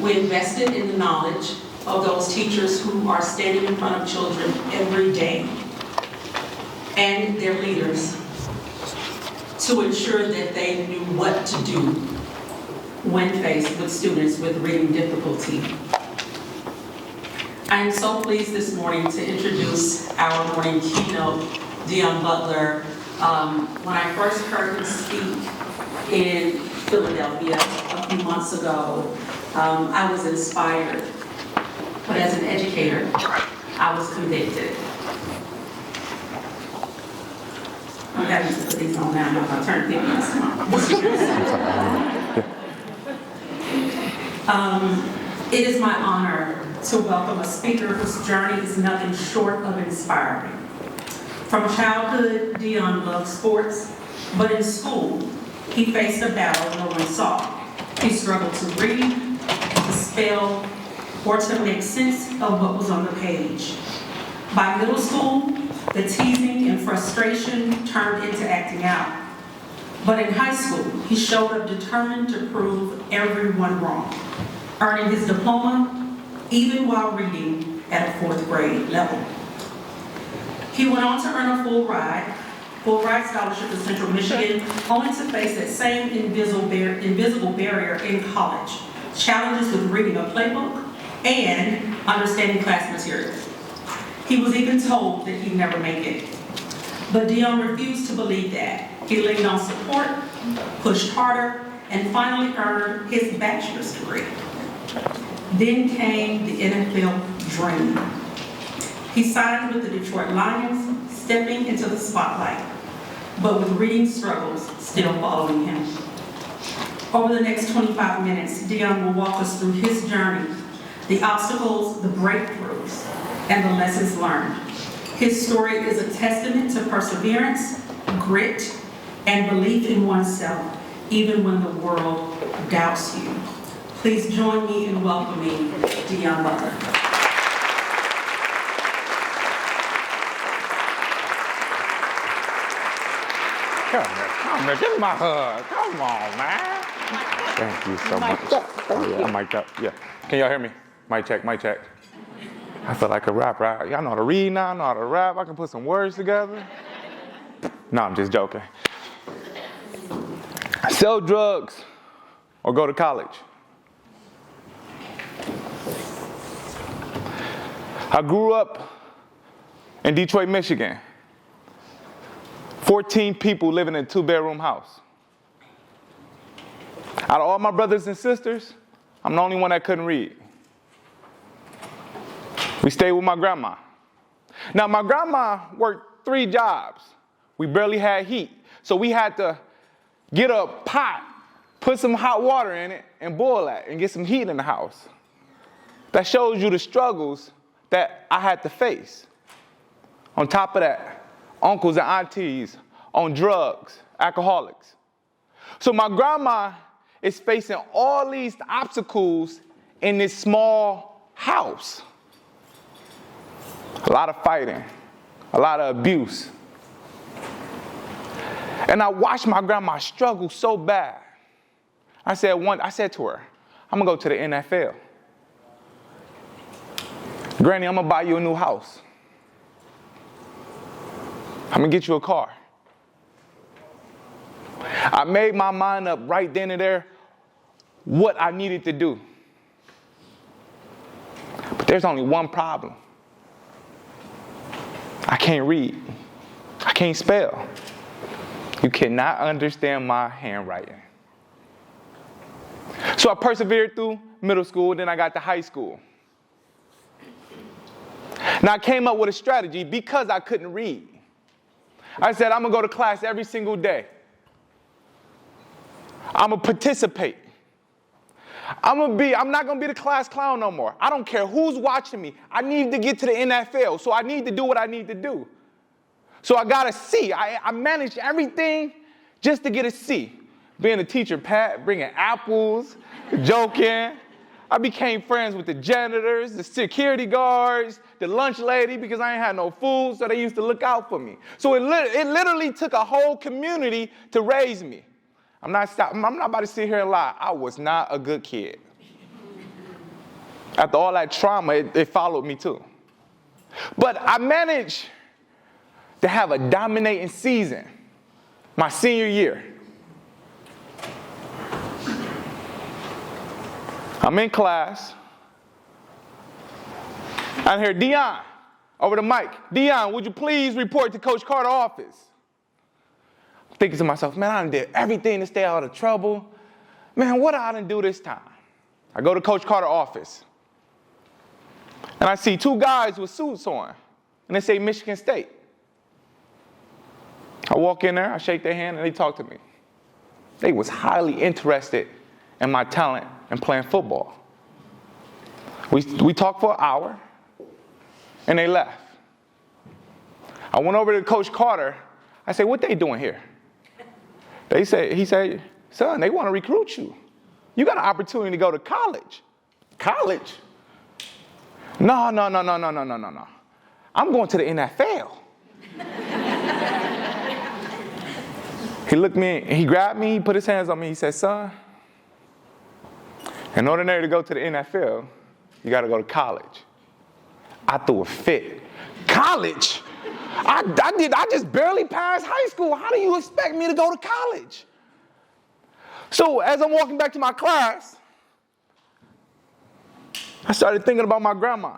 We invested in the knowledge of those teachers who are standing in front of children every day and their leaders to ensure that they knew what to do when faced with students with reading difficulty. I am so pleased this morning to introduce our morning keynote, Deon Butler. When I first heard him speak in Philadelphia a few months ago, I was inspired. But as an educator, I was convicted. I'm having to put these on now. I'll turn 50 tomorrow. It is my honor to welcome a speaker whose journey is nothing short of inspiring. From childhood, Deon loved sports, but in school, he faced a battle no one saw. He struggled to read, to spell, or to make sense of what was on the page. By middle school, the teasing and frustration turned into acting out. But in high school, he showed up determined to prove everyone wrong, earning his diploma even while reading at a 4th grade level. He went on to earn a full ride scholarship to Central Michigan, only to face that same invisible barrier in college, challenges with reading a playbook and understanding class materials. He was even told that he'd never make it. But Deon refused to believe that. He leaned on support, pushed harder, and finally earned his bachelor's degree. Then came the NFL dream. He signed with the Detroit Lions, stepping into the spotlight, but with reading struggles still following him. Over the next 25 minutes, Deon will walk us through his journey, the obstacles, the breakthroughs, and the lessons learned. His story is a testament to perseverance, grit, and belief in oneself, even when the world doubts you. Please join me in welcoming Deon Butler. Come on, give me my hug. Come on, man. Thank you so much. Oh, yeah, I'm mic'd up. Yeah. Can y'all hear me? Mic check, mic check. I feel like a rapper. Y'all know how to read now, I know how to rap. I can put some words together. No, I'm just joking. Sell drugs or go to college. I grew up in Detroit, Michigan. 14 people living in a 2-bedroom house. Out of all my brothers and sisters, I'm the only one that couldn't read. We stayed with my grandma. Now, my grandma worked 3 jobs. We barely had heat. So we had to get a pot, put some hot water in it, and boil that, and get some heat in the house. That shows you the struggles that I had to face. On top of that, uncles and aunties on drugs, alcoholics. So my grandma is facing all these obstacles in this small house. A lot of fighting, a lot of abuse. And I watched my grandma struggle so bad. I said to her, I'm gonna go to the NFL. Granny, I'm gonna buy you a new house. I'm gonna get you a car. I made my mind up right then and there what I needed to do. But there's only one problem. I can't read. I can't spell. You cannot understand my handwriting. So I persevered through middle school, then I got to high school. Now I came up with a strategy because I couldn't read. I said, I'm gonna go to class every single day. I'm gonna participate. I'm not gonna be the class clown no more. I don't care who's watching me. I need to get to the NFL, so I need to do what I need to do. So I got a C. I managed everything just to get a C. Being a teacher, Pat, bringing apples, joking. I became friends with the janitors, the security guards, the lunch lady, because I ain't had no food, so they used to look out for me. So it literally took a whole community to raise me. I'm not about to sit here and lie. I was not a good kid. After all that trauma, it followed me too. But I managed to have a dominating season my senior year. I'm in class. I hear Dion over the mic. Dion, would you please report to Coach Carter's office? I'm thinking to myself, man, I done did everything to stay out of trouble. Man, what I done do this time? I go to Coach Carter's office. And I see two guys with suits on. And they say Michigan State. I walk in there, I shake their hand, and they talk to me. They was highly interested in my talent in playing football. We talked for an hour, and they left. I went over to Coach Carter. I said, what they doing here? He said, son, they want to recruit you. You got an opportunity to go to college. College? No. I'm going to the NFL. He looked me, he grabbed me, he put his hands on me, he said, son, in order to go to the NFL, you got to go to college. I threw a fit. College? I just barely passed high school. How do you expect me to go to college? So as I'm walking back to my class, I started thinking about my grandma.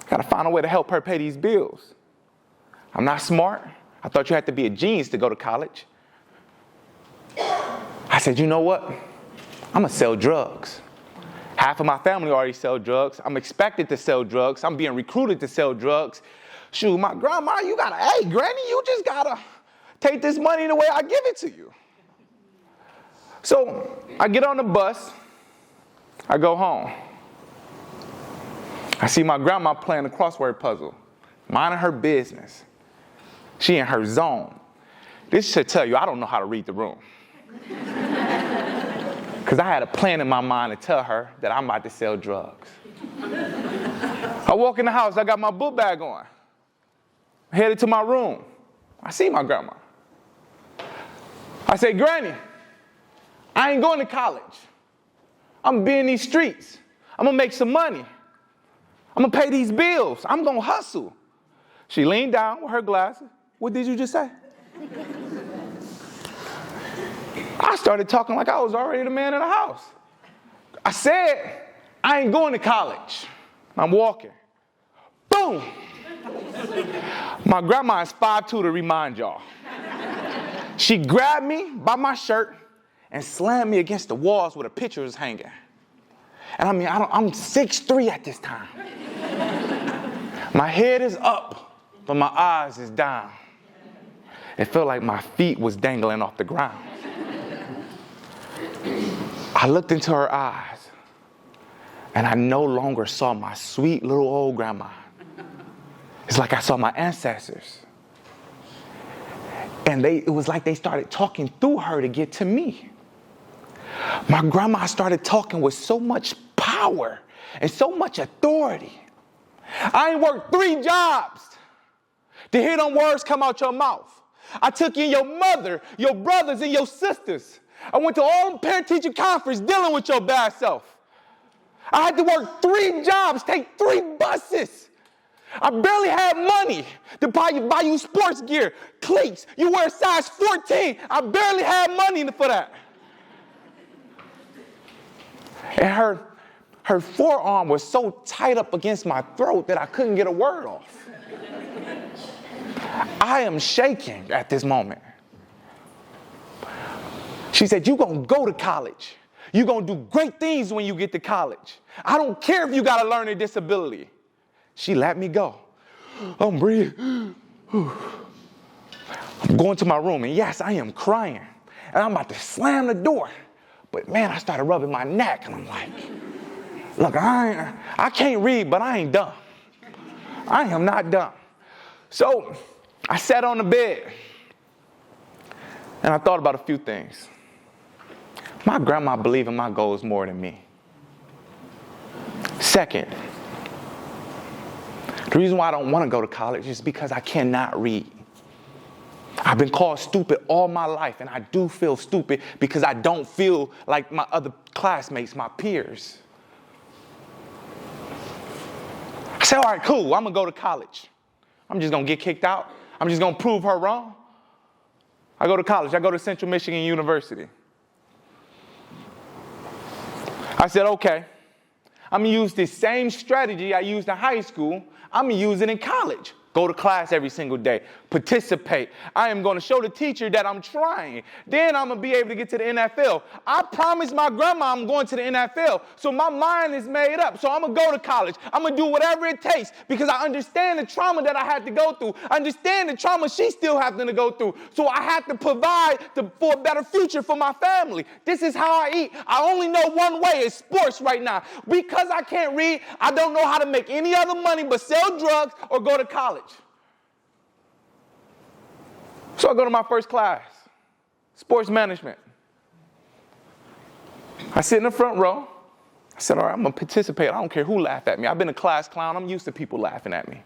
Got to find a way to help her pay these bills. I'm not smart. I thought you had to be a genius to go to college. I said, you know what? I'm going to sell drugs. Half of my family already sell drugs. I'm expected to sell drugs. I'm being recruited to sell drugs. Shoot, my grandma, hey, Granny, you just got to take this money the way I give it to you. So I get on the bus. I go home. I see my grandma playing a crossword puzzle, minding her business. She in her zone. This should tell you I don't know how to read the room. Because I had a plan in my mind to tell her that I'm about to sell drugs. I walk in the house, I got my book bag on. Headed to my room. I see my grandma. I say, Granny, I ain't going to college. I'm going to be in these streets. I'm going to make some money. I'm going to pay these bills. I'm going to hustle. She leaned down with her glasses. What did you just say? I started talking like I was already the man in the house. I said, I ain't going to college. I'm walking. Boom. My grandma is 5'2" to remind y'all. She grabbed me by my shirt and slammed me against the walls where the picture was hanging. And I'm 6'3" at this time. My head is up, but my eyes is down. It felt like my feet was dangling off the ground. I looked into her eyes, and I no longer saw my sweet little old grandma. It's like I saw my ancestors. And it was like they started talking through her to get to me. My grandma started talking with so much power and so much authority. I ain't worked 3 jobs to hear them words come out your mouth. I took in your mother, your brothers, and your sisters. I went to all parent-teacher conference dealing with your bad self. I had to work 3 jobs, take 3 buses. I barely had money to buy you sports gear, cleats. You wear a size 14. I barely had money for that. And her forearm was so tight up against my throat that I couldn't get a word off. I am shaking at this moment. She said, you're going to go to college. You're going to do great things when you get to college. I don't care if you got a learning disability. She let me go. I'm breathing. I'm going to my room, and yes, I am crying. And I'm about to slam the door. But man, I started rubbing my neck, and I'm like, look, I can't read, but I ain't dumb. I am not dumb. So I sat on the bed, and I thought about a few things. My grandma believed in my goals more than me. Second, the reason why I don't want to go to college is because I cannot read. I've been called stupid all my life, and I do feel stupid because I don't feel like my other classmates, my peers. I said, all right, cool, I'm gonna go to college. I'm just gonna get kicked out. I'm just gonna prove her wrong. I go to college. I go to Central Michigan University. I said, okay, I'm gonna use this same strategy I used in high school. I'm gonna use it in college. Go to class every single day. Participate. I am going to show the teacher that I'm trying. Then I'm going to be able to get to the NFL. I promised my grandma I'm going to the NFL. So my mind is made up. So I'm going to go to college. I'm going to do whatever it takes because I understand the trauma that I had to go through. I understand the trauma she's still having to go through. So I have to provide for a better future for my family. This is how I eat. I only know one way. It's sports right now. Because I can't read, I don't know how to make any other money but sell drugs or go to college. So I go to my first class, sports management. I sit in the front row. I said, all right, I'm going to participate. I don't care who laughed at me. I've been a class clown. I'm used to people laughing at me.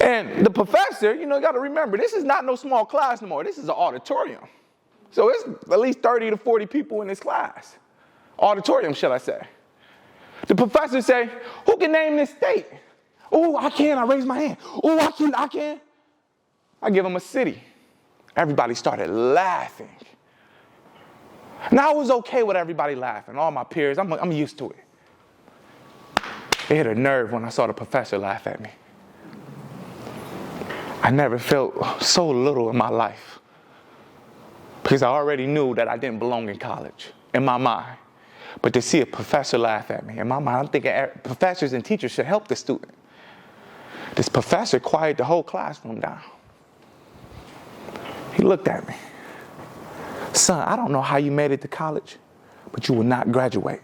And the professor, you got to remember, this is not no small class no more. This is an auditorium. So it's at least 30 to 40 people in this class. Auditorium, shall I say. The professor say, who can name this state? Oh, I can. I raise my hand. Oh, I can. I give him a city. Everybody started laughing. Now, I was okay with everybody laughing, all my peers. I'm used to it. It hit a nerve when I saw the professor laugh at me. I never felt so little in my life because I already knew that I didn't belong in college, in my mind. But to see a professor laugh at me, in my mind, I'm thinking professors and teachers should help the student. This professor quieted the whole classroom down. He looked at me. Son, I don't know how you made it to college, but you will not graduate,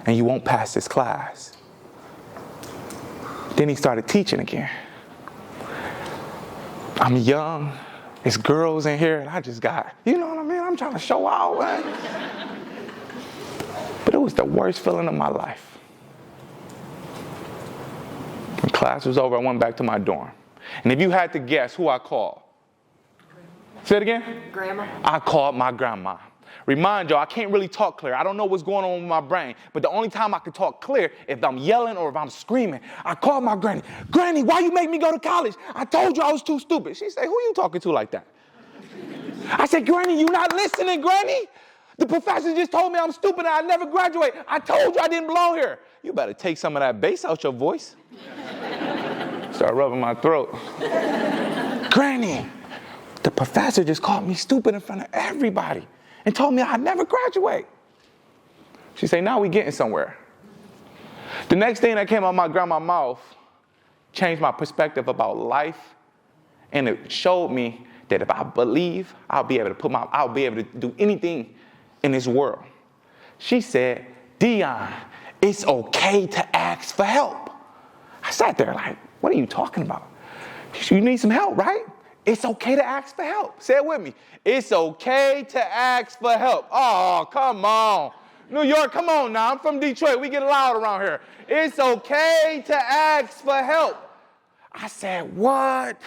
and you won't pass this class. Then he started teaching again. I'm young. There's girls in here, and I just got, you know what I mean? I'm trying to show out, man. But it was the worst feeling of my life. When class was over, I went back to my dorm. And if you had to guess who I called, say it again? Grandma. I called my grandma. Remind y'all, I can't really talk clear. I don't know what's going on with my brain. But the only time I can talk clear if I'm yelling or if I'm screaming. I called my granny. Granny, why you make me go to college? I told you I was too stupid. She said, who you talking to like that? I said, Granny, you not listening, Granny? The professor just told me I'm stupid and I never graduate. I told you I didn't belong here. You better take some of that bass out your voice. Start rubbing my throat. Granny, the professor just called me stupid in front of everybody and told me I'd never graduate. She said, now we getting somewhere. The next thing that came out of my grandma's mouth changed my perspective about life, and it showed me that if I believe, I'll be able to do anything in this world. She said, Dion, it's okay to ask for help. I sat there like, what are you talking about? You need some help, right? It's okay to ask for help. Say it with me. It's okay to ask for help. Oh, come on. New York, come on now. I'm from Detroit. We get loud around here. It's okay to ask for help. I said, what?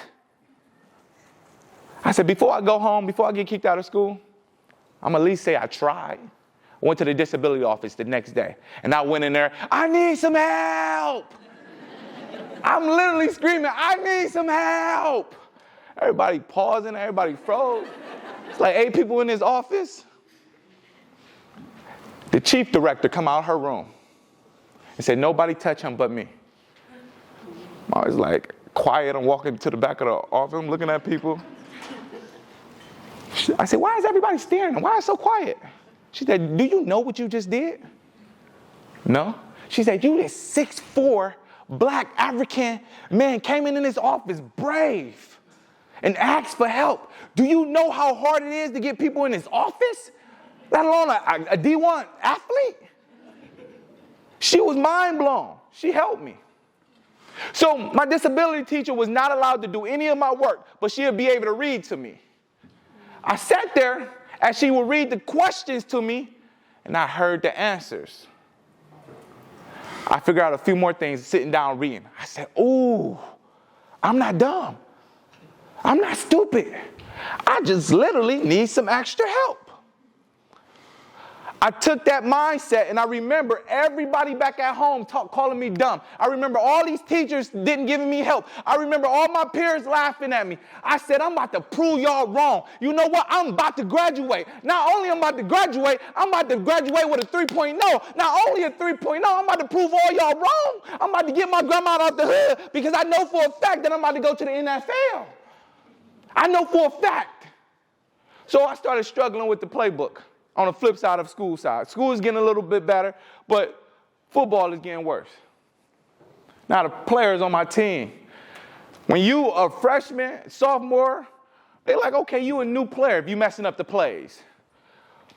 I said, before I go home, before I get kicked out of school, I'm going to at least say I tried. I went to the disability office the next day, and I went in there, I need some help. I'm literally screaming, I need some help. Everybody pausing, everybody froze. It's like 8 people in this office. The chief director come out of her room and said, nobody touch him but me. I was like quiet. I'm walking to the back of the office. I'm looking at people. I said, why is everybody staring? Why is it so quiet? She said, do you know what you just did? No. She said, you this 6'4" black African man came in this office brave and asked for help. Do you know how hard it is to get people in this office? Let alone a D1 athlete? She was mind blown. She helped me. So my disability teacher was not allowed to do any of my work, but she would be able to read to me. I sat there as she would read the questions to me, and I heard the answers. I figured out a few more things sitting down reading. I said, ooh, I'm not dumb. I'm not stupid. I just literally need some extra help. I took that mindset, and I remember everybody back at home calling me dumb. I remember all these teachers didn't give me help. I remember all my peers laughing at me. I said, I'm about to prove y'all wrong. You know what? I'm about to graduate. Not only am I about to graduate, I'm about to graduate with a 3.0. Not only a 3.0, I'm about to prove all y'all wrong. I'm about to get my grandma out the hood because I know for a fact that I'm about to go to the NFL. I know for a fact. So I started struggling with the playbook. On the flip side of school side. School is getting a little bit better, but football is getting worse. Now the players on my team, when you a freshman, sophomore, they're like, okay, you a new player if you messing up the plays.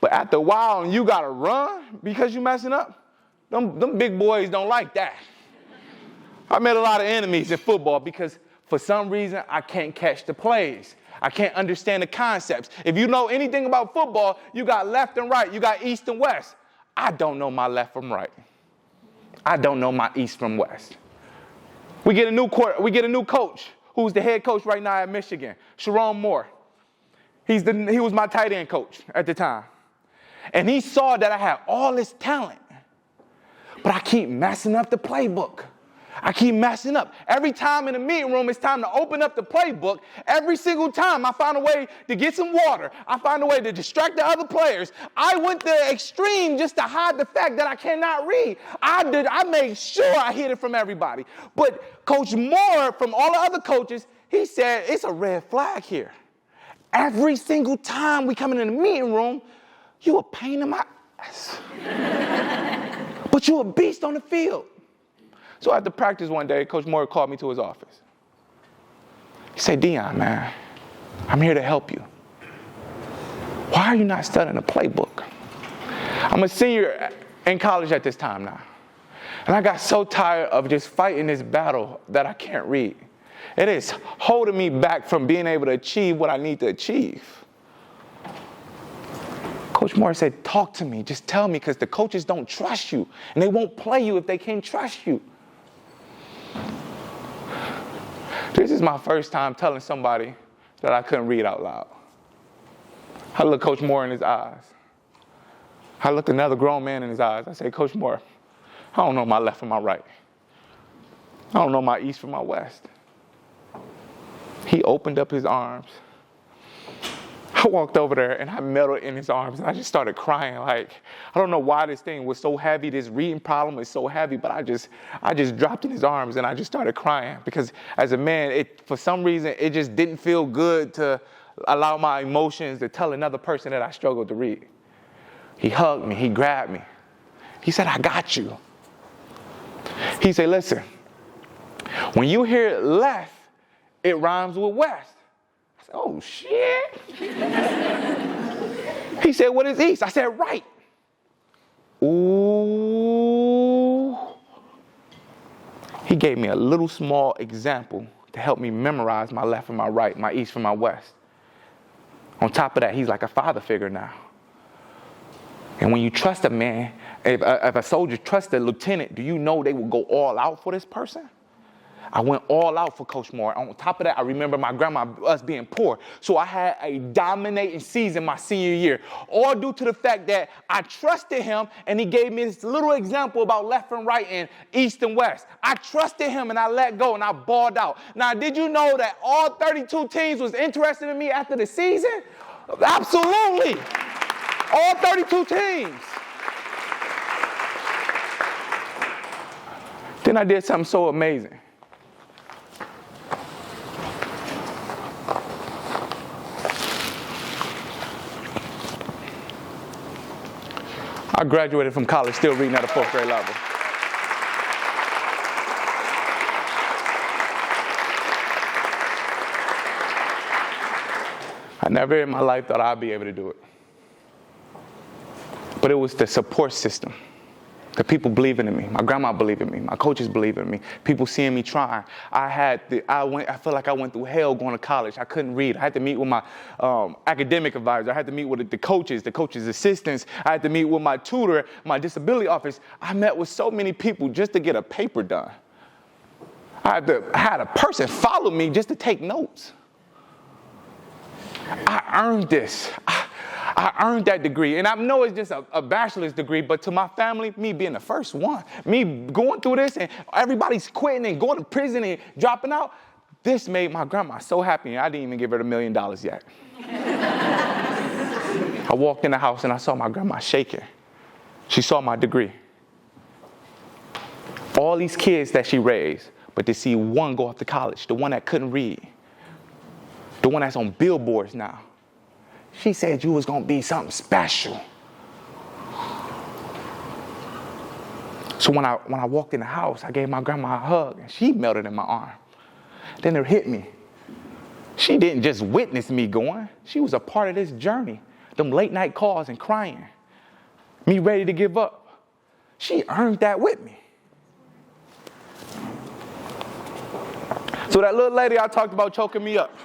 But after a while, and you got to run because you messing up, them big boys don't like that. I made a lot of enemies in football because for some reason, I can't catch the plays. I can't understand the concepts. If you know anything about football, you got left and right. You got east and west. I don't know my left from right. I don't know my east from west. We get a new coach who's the head coach right now at Michigan, Sharon Moore. He was my tight end coach at the time. And he saw that I had all this talent, but I keep messing up the playbook. I keep messing up. Every time in the meeting room, it's time to open up the playbook. Every single time, I find a way to get some water. I find a way to distract the other players. I went to the extreme just to hide the fact that I cannot read. I made sure I hid it from everybody. But Coach Moore, from all the other coaches, he said, it's a red flag here. Every single time we come in the meeting room, you a pain in my ass. But you a beast on the field. So after practice one day, Coach Moore called me to his office. He said, Dion, man, I'm here to help you. Why are you not studying the playbook? I'm a senior in college at this time now. And I got so tired of just fighting this battle that I can't read. It is holding me back from being able to achieve what I need to achieve. Coach Moore said, talk to me. Just tell me, because the coaches don't trust you. And they won't play you if they can't trust you. This is my first time telling somebody that I couldn't read out loud. I looked Coach Moore in his eyes. I looked another grown man in his eyes. I said, Coach Moore, I don't know my left from my right. I don't know my east from my west. He opened up his arms. I walked over there and I melted in his arms and I just started crying. Like, I don't know why this thing was so heavy. This reading problem is so heavy, but I just dropped in his arms and I just started crying because as a man, for some reason, it just didn't feel good to allow my emotions to tell another person that I struggled to read. He hugged me. He grabbed me. He said, I got you. He said, listen, when you hear left, it rhymes with west. Oh, shit. He said, what is east? I said, right. Ooh. He gave me a little small example to help me memorize my left and my right, my east from my west. On top of that, he's like a father figure now. And when you trust a man, if a soldier trusts a lieutenant, do you know they will go all out for this person? I went all out for Coach Moore. On top of that, I remember my grandma, us being poor. So I had a dominating season my senior year, all due to the fact that I trusted him and he gave me this little example about left and right and east and west. I trusted him and I let go and I balled out. Now, did you know that all 32 teams was interested in me after the season? Absolutely. All 32 teams. Then I did something so amazing. I graduated from college still reading at a 4th grade level. I never in my life thought I'd be able to do it. But it was the support system. The people believing in me. My grandma believed in me. My coaches believed in me. People seeing me trying. I feel like I went through hell going to college. I couldn't read. I had to meet with my academic advisor. I had to meet with the coaches' assistants. I had to meet with my tutor, my disability office. I met with so many people just to get a paper done. I had a person follow me just to take notes. I earned this. I earned that degree. And I know it's just a bachelor's degree, but to my family, me being the first one, me going through this and everybody's quitting and going to prison and dropping out, this made my grandma so happy. And I didn't even give her $1 million yet. I walked in the house and I saw my grandma shaking. She saw my degree. All these kids that she raised, but to see one go off to college, the one that couldn't read, the one that's on billboards now. She said you was going to be something special. So when I walked in the house, I gave my grandma a hug, and she melted in my arm. Then it hit me. She didn't just witness me going. She was a part of this journey. Them late night calls and crying. Me ready to give up. She earned that with me. So that little lady I talked about choking me up.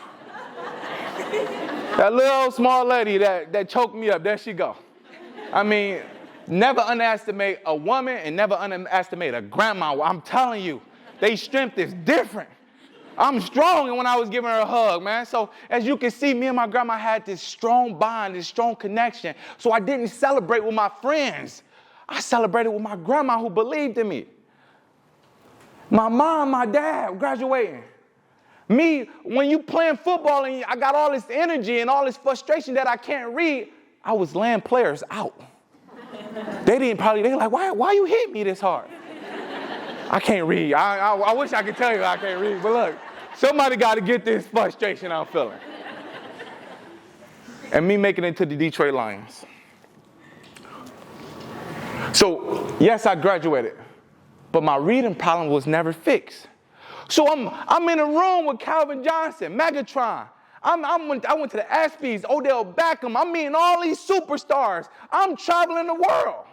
That little small lady that choked me up, there she go. I mean, never underestimate a woman and never underestimate a grandma. I'm telling you, their strength is different. I'm strong when I was giving her a hug, man. So as you can see, me and my grandma had this strong bond, this strong connection. So I didn't celebrate with my friends. I celebrated with my grandma who believed in me. My mom, my dad graduating. Me, when you playing football and I got all this energy and all this frustration that I can't read, I was laying players out. They were like, why you hit me this hard? I can't read. I wish I could tell you I can't read, but look, somebody got to get this frustration I'm feeling. And me making it to the Detroit Lions. So, yes, I graduated, but my reading problem was never fixed. So I'm in a room with Calvin Johnson, Megatron. I went to the ESPYs, Odell Beckham. I'm meeting all these superstars. I'm traveling the world.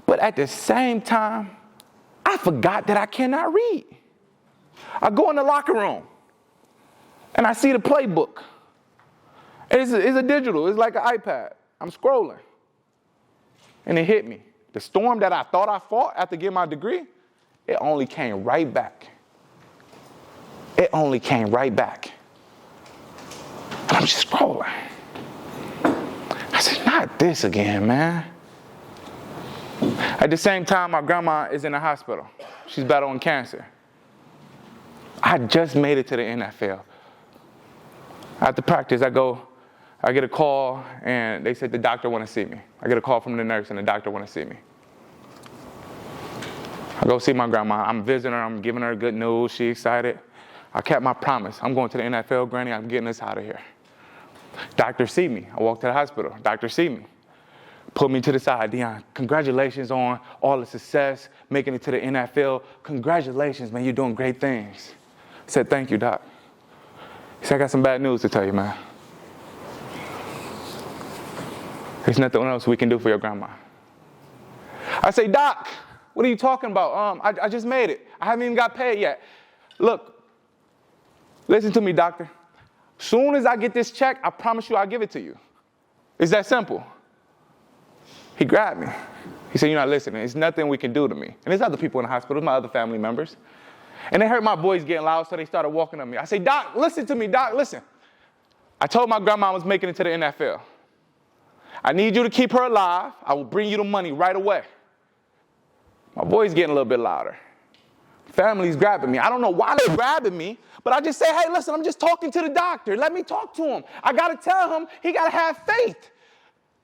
But at the same time, I forgot that I cannot read. I go in the locker room, and I see the playbook. It's a digital. It's like an iPad. I'm scrolling. And it hit me. The storm that I thought I fought after getting my degree, it only came right back. It only came right back. And I'm just scrolling. I said, not this again, man. At the same time, my grandma is in the hospital. She's battling cancer. I just made it to the NFL. After practice, I get a call, and they said the doctor want to see me. I get a call from the nurse, and the doctor want to see me. I go see my grandma. I'm visiting her. I'm giving her good news. She's excited. I kept my promise. I'm going to the NFL, Granny. I'm getting us out of here. Doctor see me. I walk to the hospital. Doctor see me. Put me to the side. Dion, congratulations on all the success, making it to the NFL. Congratulations, man. You're doing great things. I said, thank you, Doc. He said, I got some bad news to tell you, man. There's nothing else we can do for your grandma. I say, Doc, what are you talking about? I just made it. I haven't even got paid yet. Look, listen to me, doctor. Soon as I get this check, I promise you I'll give it to you. It's that simple. He grabbed me. He said, you're not listening. There's nothing we can do to me. And there's other people in the hospital, my other family members. And they heard my voice getting loud, so they started walking on me. I say, Doc, listen to me, Doc, listen. I told my grandma I was making it to the NFL. I need you to keep her alive. I will bring you the money right away. My voice getting a little bit louder. Family's grabbing me. I don't know why they're grabbing me, but I just say, hey, listen, I'm just talking to the doctor. Let me talk to him. I got to tell him he got to have faith.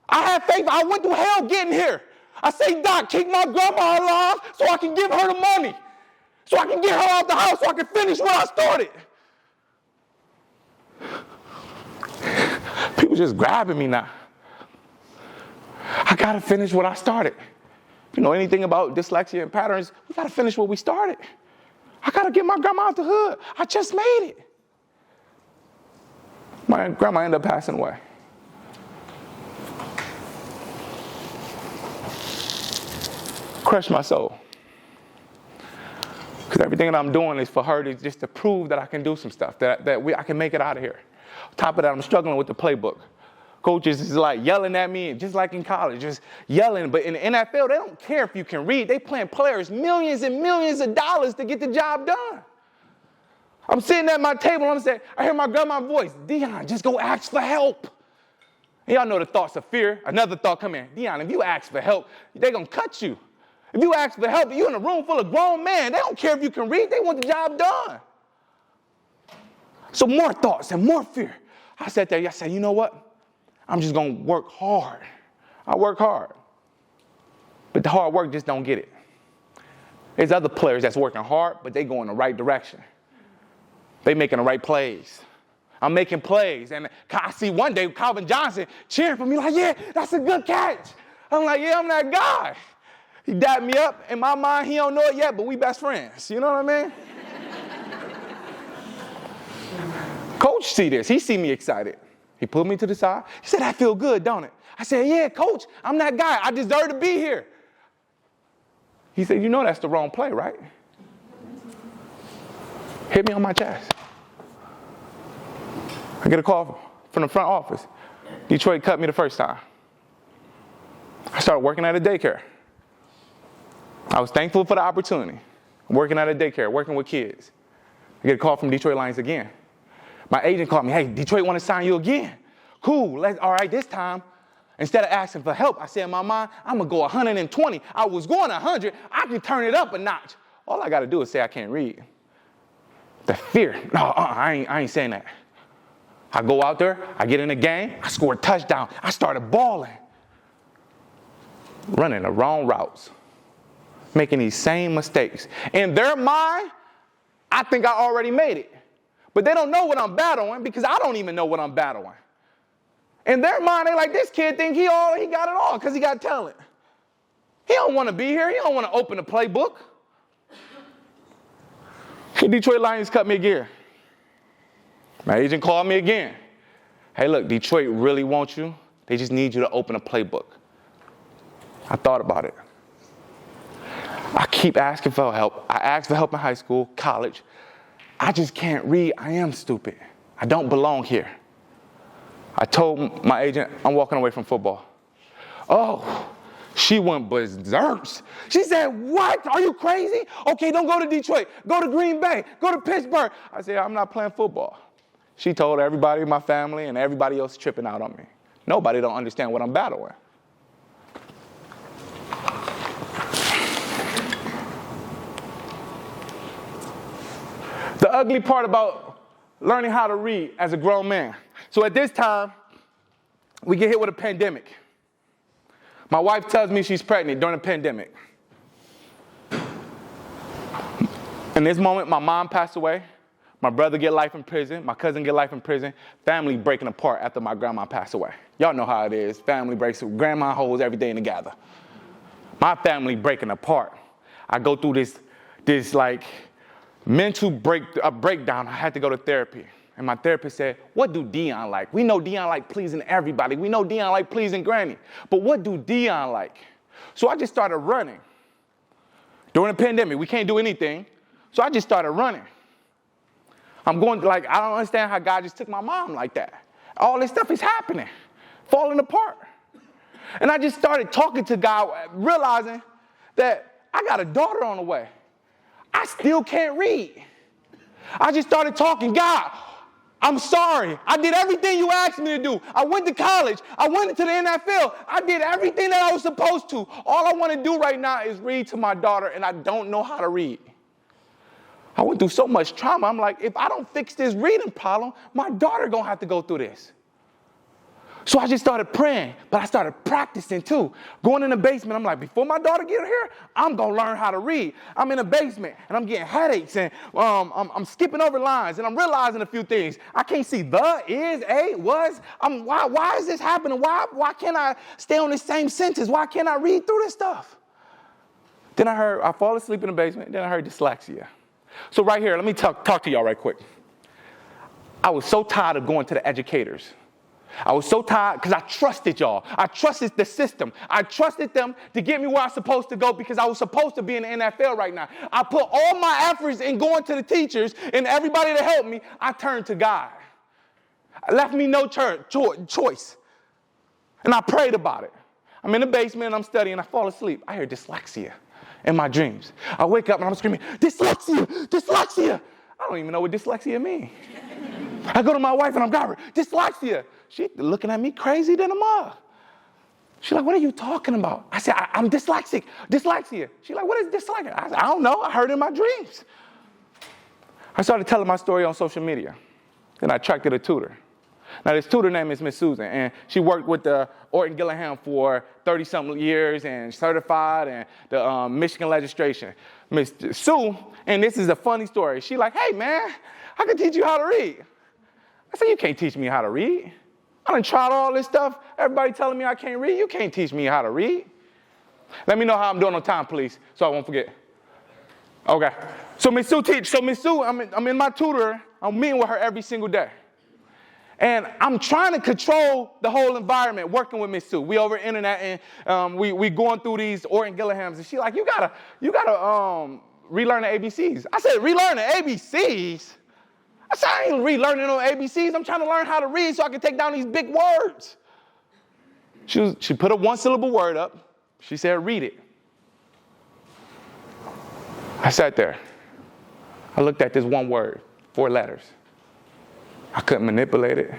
I have faith. I went through hell getting here. I say, Doc, keep my grandma alive so I can give her the money, so I can get her out the house, so I can finish what I started. People just grabbing me now. I got to finish what I started. If you know anything about dyslexia and patterns, we got to finish what we started. I got to get my grandma out the hood. I just made it. My grandma ended up passing away. Crushed my soul. Because everything that I'm doing is for her, just to prove that I can do some stuff, that I can make it out of here. On top of that, I'm struggling with the playbook. Coaches is like yelling at me, just like in college, just yelling. But in the NFL, they don't care if you can read. They paying players millions and millions of dollars to get the job done. I'm sitting at my table, I hear my grandma's voice, Dion, just go ask for help. And y'all know the thoughts of fear. Another thought come in. Dion, if you ask for help, they're going to cut you. If you ask for help, you're in a room full of grown men. They don't care if you can read. They want the job done. So more thoughts and more fear. I sat there. I said, you know what? I'm just going to work hard. I work hard. But the hard work just don't get it. There's other players that's working hard, but they go in the right direction. They making the right plays. I'm making plays. And I see one day Calvin Johnson cheering for me like, yeah, that's a good catch. I'm like, yeah, I'm that guy. He dapped me up. In my mind, he don't know it yet, but we best friends. You know what I mean? Coach see this. He see me excited. He pulled me to the side. He said, I feel good, don't it? I said, yeah, coach, I'm that guy. I deserve to be here. He said, you know that's the wrong play, right? Hit me on my chest. I get a call from the front office. Detroit cut me the first time. I started working at a daycare. I was thankful for the opportunity. Working at a daycare, working with kids. I get a call from Detroit Lions again. My agent called me, hey, Detroit want to sign you again. Cool, all right, this time, instead of asking for help, I said in my mind, I'm going to go 120. I was going 100. I can turn it up a notch. All I got to do is say I can't read. The fear. No, I ain't saying that. I go out there. I get in the game. I score a touchdown. I started balling. Running the wrong routes. Making these same mistakes. In their mind, I think I already made it. But they don't know what I'm battling because I don't even know what I'm battling. In their mind, they like, this kid think he got it all because he got talent. He don't want to be here. He don't want to open the playbook. The Detroit Lions cut me again. My agent called me again. Hey, look, Detroit really wants you. They just need you to open a playbook. I thought about it. I keep asking for help. I asked for help in high school, college. I just can't read. I am stupid. I don't belong here. I told my agent, I'm walking away from football. Oh, she went berserk. She said, what? Are you crazy? Okay, don't go to Detroit. Go to Green Bay. Go to Pittsburgh. I said, I'm not playing football. She told everybody in my family and everybody else tripping out on me. Nobody don't understand what I'm battling. The ugly part about learning how to read as a grown man. So at this time, we get hit with a pandemic. My wife tells me she's pregnant during a pandemic. In this moment, my mom passed away. My brother get life in prison. My cousin get life in prison. Family breaking apart after my grandma passed away. Y'all know how it is. Family breaks. Grandma holds everything together. My family breaking apart. I go through this like mental breakdown. I had to go to therapy. And my therapist said, what do Dion like? We know Dion like pleasing everybody. We know Dion like pleasing Granny. But what do Dion like? So I just started running. During the pandemic, we can't do anything. So I just started running. I'm going I don't understand how God just took my mom like that. All this stuff is happening, falling apart. And I just started talking to God, realizing that I got a daughter on the way. I still can't read. I just started talking, God, I'm sorry. I did everything you asked me to do. I went to college. I went into the NFL. I did everything that I was supposed to. All I want to do right now is read to my daughter, and I don't know how to read. I went through so much trauma. I'm like, if I don't fix this reading problem, my daughter going to have to go through this. So I just started praying, but I started practicing too. Going in the basement, I'm like, before my daughter get here, I'm going to learn how to read. I'm in the basement, and I'm getting headaches, and I'm skipping over lines, and I'm realizing a few things. I can't see the, is, a, was. Why is this happening? Why can't I stay on the same sentence? Why can't I read through this stuff? Then I fall asleep in the basement. Then I heard dyslexia. So right here, let me talk to y'all right quick. I was so tired of going to the educators. I was so tired because I trusted y'all. I trusted the system. I trusted them to get me where I was supposed to go because I was supposed to be in the NFL right now. I put all my efforts in going to the teachers and everybody to help me. I turned to God. I left me no choice. And I prayed about it. I'm in the basement and I'm studying. I fall asleep. I hear dyslexia in my dreams. I wake up and I'm screaming, dyslexia, dyslexia. I don't even know what dyslexia means. I go to my wife and I'm got her, dyslexia. She looking at me crazy than a mug. She's like, what are you talking about? I said, I'm dyslexic, dyslexia. She's like, what is dyslexia? I said, I don't know. I heard it in my dreams. I started telling my story on social media. Then I attracted a tutor. Now, this tutor name is Miss Susan, and she worked with the Orton Gillingham for 30-something years and certified and the Michigan legislation. Miss Sue, and this is a funny story. She like, hey, man, I can teach you how to read. I said, you can't teach me how to read. I done tried all this stuff. Everybody telling me I can't read. You can't teach me how to read. Let me know how I'm doing on time, please, so I won't forget. Okay. So Miss Sue teach. So Miss Sue, I'm in my tutor. I'm meeting with her every single day. And I'm trying to control the whole environment working with Miss Sue. We over the internet and we going through these Orton Gillinghams. And she's like, you gotta relearn the ABCs. I said, relearn the ABCs? I said, I ain't relearning no ABCs. I'm trying to learn how to read so I can take down these big words. She put a one-syllable word up. She said, read it. I sat there. I looked at this one word, 4 letters. I couldn't manipulate it.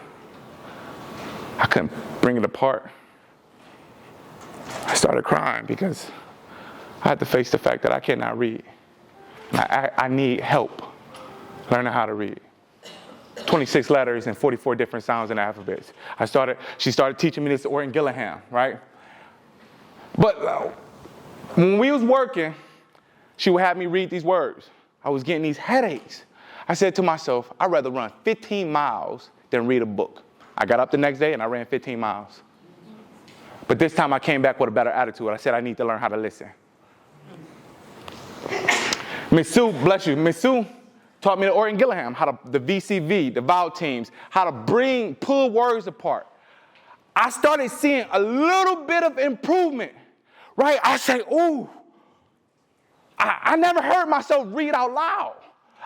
I couldn't bring it apart. I started crying because I had to face the fact that I cannot read. I need help learning how to read. 26 letters and 44 different sounds in the alphabets. She started teaching me this Orton Gillingham, right? But when we was working, she would have me read these words. I was getting these headaches. I said to myself, I'd rather run 15 miles than read a book. I got up the next day and I ran 15 miles. But this time I came back with a better attitude. I said, I need to learn how to listen. Miss Sue, bless you, Miss Sue taught me the Orton Gillingham, the VCV, the vowel teams, how to pull words apart. I started seeing a little bit of improvement, right? I say, ooh, I never heard myself read out loud.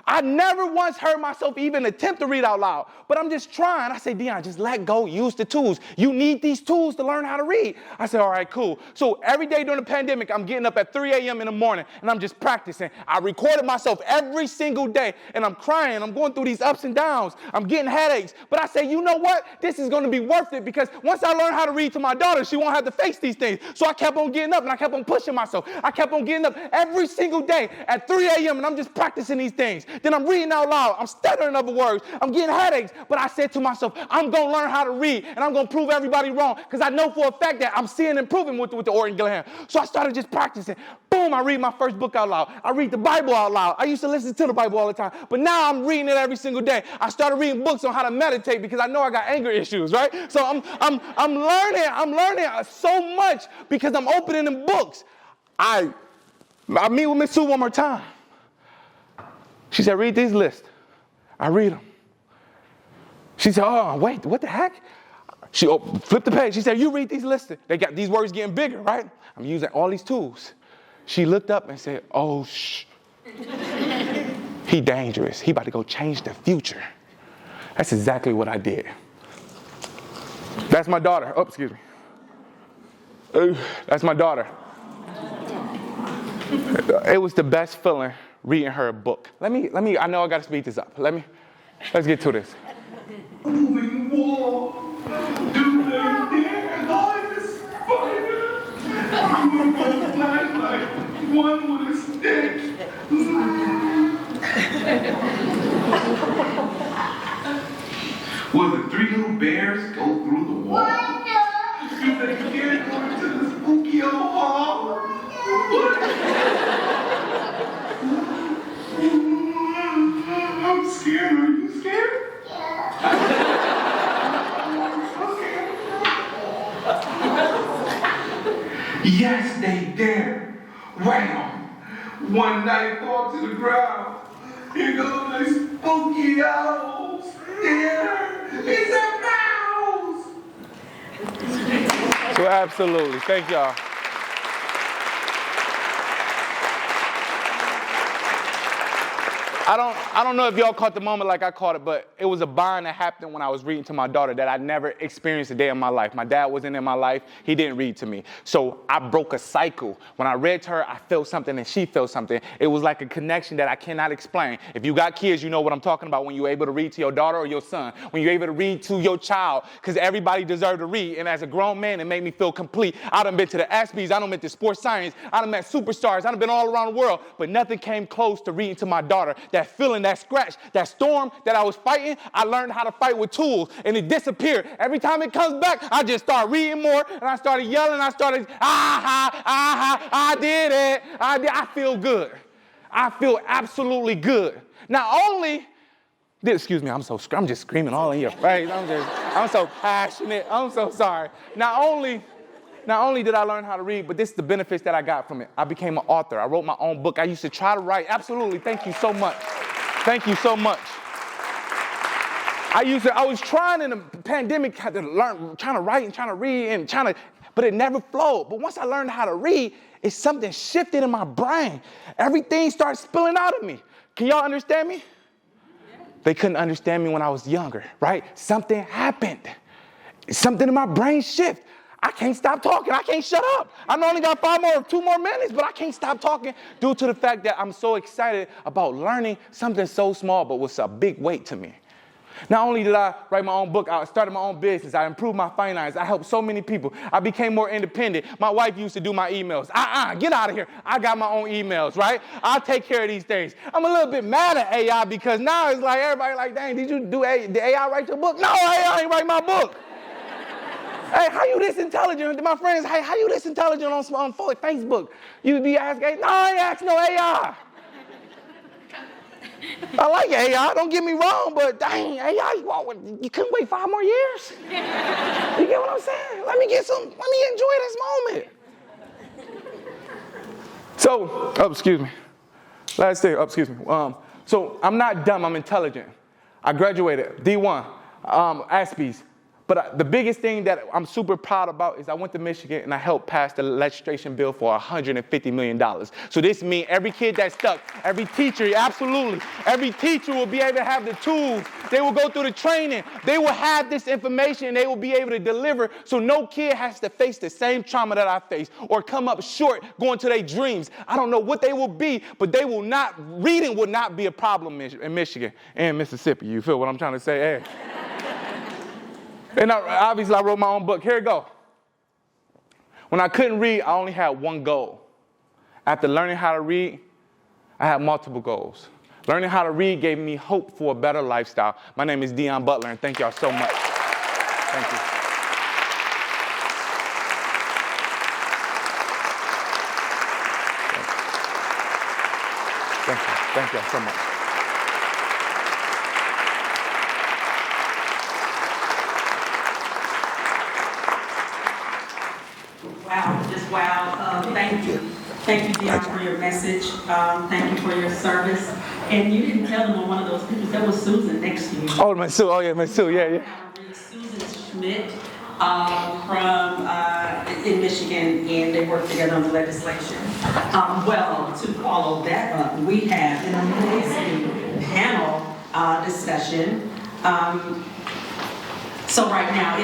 I never once heard myself even attempt to read out loud, but I'm just trying. I say, Dion, just let go, use the tools. You need these tools to learn how to read. I said, all right, cool. So every day during the pandemic, I'm getting up at 3 a.m. in the morning, and I'm just practicing. I recorded myself every single day, and I'm crying. I'm going through these ups and downs. I'm getting headaches. But I say, you know what? This is going to be worth it, because once I learn how to read to my daughter, she won't have to face these things. So I kept on getting up, and I kept on pushing myself. I kept on getting up every single day at 3 a.m., and I'm just practicing these things. Then I'm reading out loud. I'm stuttering other words. I'm getting headaches. But I said to myself, I'm going to learn how to read, and I'm going to prove everybody wrong, because I know for a fact that I'm seeing improvement with the Orton Gillingham. So I started just practicing. Boom, I read my first book out loud. I read the Bible out loud. I used to listen to the Bible all the time, but now I'm reading it every single day. I started reading books on how to meditate because I know I got anger issues, right? So I'm learning so much because I'm opening them books. I meet with Miss Sue one more time. She said, read these lists. I read them. She said, oh, wait, what the heck? She flipped the page. She said, you read these lists. They got these words getting bigger, right? I'm using all these tools. She looked up and said, oh, shh. He dangerous. He about to go change the future. That's exactly what I did. That's my daughter. Oh, excuse me. That's my daughter. It was the best feeling reading her a book. Let me, I know I got to speed this up. Let's get to this. Moving wall, do they dare hide the spider? You were both flashlight, one with a stick. Will the 3 little bears go through the wall? Do they dare go into the spooky old hall? I'm scared. Are you scared? Yes, they dare. Wham! One night fall to the ground. Here go the spooky owls. There is a mouse. So absolutely. Thank y'all. I don't know if y'all caught the moment like I caught it, but it was a bond that happened when I was reading to my daughter that I never experienced a day in my life. My dad wasn't in my life. He didn't read to me. So I broke a cycle. When I read to her, I felt something and she felt something. It was like a connection that I cannot explain. If you got kids, you know what I'm talking about when you're able to read to your daughter or your son, when you're able to read to your child, because everybody deserves to read. And as a grown man, it made me feel complete. I done been to the ESPYs. I done been to sports science. I done met superstars. I done been all around the world, but nothing came close to reading to my daughter. That feeling, that scratch, that storm that I was fighting, I learned how to fight with tools, and it disappeared. Every time it comes back, I just start reading more, and I started yelling. I started, I did it. I feel good. I feel absolutely good. Not only, excuse me, I'm just screaming all in your face. I'm so passionate. I'm so sorry. Not only did I learn how to read, but this is the benefits that I got from it. I became an author. I wrote my own book. I used to try to write. Absolutely. Thank you so much. Thank you so much. I was trying in the pandemic to learn, trying to write and trying to read and but it never flowed. But once I learned how to read, something shifted in my brain. Everything started spilling out of me. Can y'all understand me? They couldn't understand me when I was younger, right? Something happened. Something in my brain shifted. I can't stop talking. I can't shut up. I only got 2 more minutes, but I can't stop talking due to the fact that I'm so excited about learning something so small, but was a big weight to me. Not only did I write my own book, I started my own business. I improved my finances. I helped so many people. I became more independent. My wife used to do my emails. Get out of here. I got my own emails, right? I'll take care of these things. I'm a little bit mad at AI because now it's like everybody like, dang, did AI write your book? No, AI ain't write my book. Hey, how you this intelligent? My friends, hey, how you this intelligent on Facebook? You be asking, no, I ain't asking no AI. I like AI, don't get me wrong, but dang, AI, you couldn't wait 5 more years? You get what I'm saying? Let me enjoy this moment. So, excuse me. Last thing, excuse me. So I'm not dumb, I'm intelligent. I graduated, D1, ESPYs. But the biggest thing that I'm super proud about is I went to Michigan and I helped pass the legislation bill for $150 million. So this means every kid that's stuck, every teacher, absolutely, every teacher will be able to have the tools. They will go through the training. They will have this information and they will be able to deliver so no kid has to face the same trauma that I faced or come up short going to their dreams. I don't know what they will be, but reading will not be a problem in Michigan and Mississippi. You feel what I'm trying to say? Hey. And obviously, I wrote my own book. Here we go. When I couldn't read, I only had one goal. After learning how to read, I had multiple goals. Learning how to read gave me hope for a better lifestyle. My name is Dion Butler, and thank y'all so much. Thank you. Thank y'all so much. Wow, just wow. Thank you. Thank you, Dion, for your message. Thank you for your service. And you didn't tell them on one of those pictures. That was Susan next to you. Oh, my Sue. Oh, yeah, my Sue. Yeah. Susan Schmidt in Michigan, and they work together on the legislation. Well, to follow that up, we have an amazing panel discussion. So right now,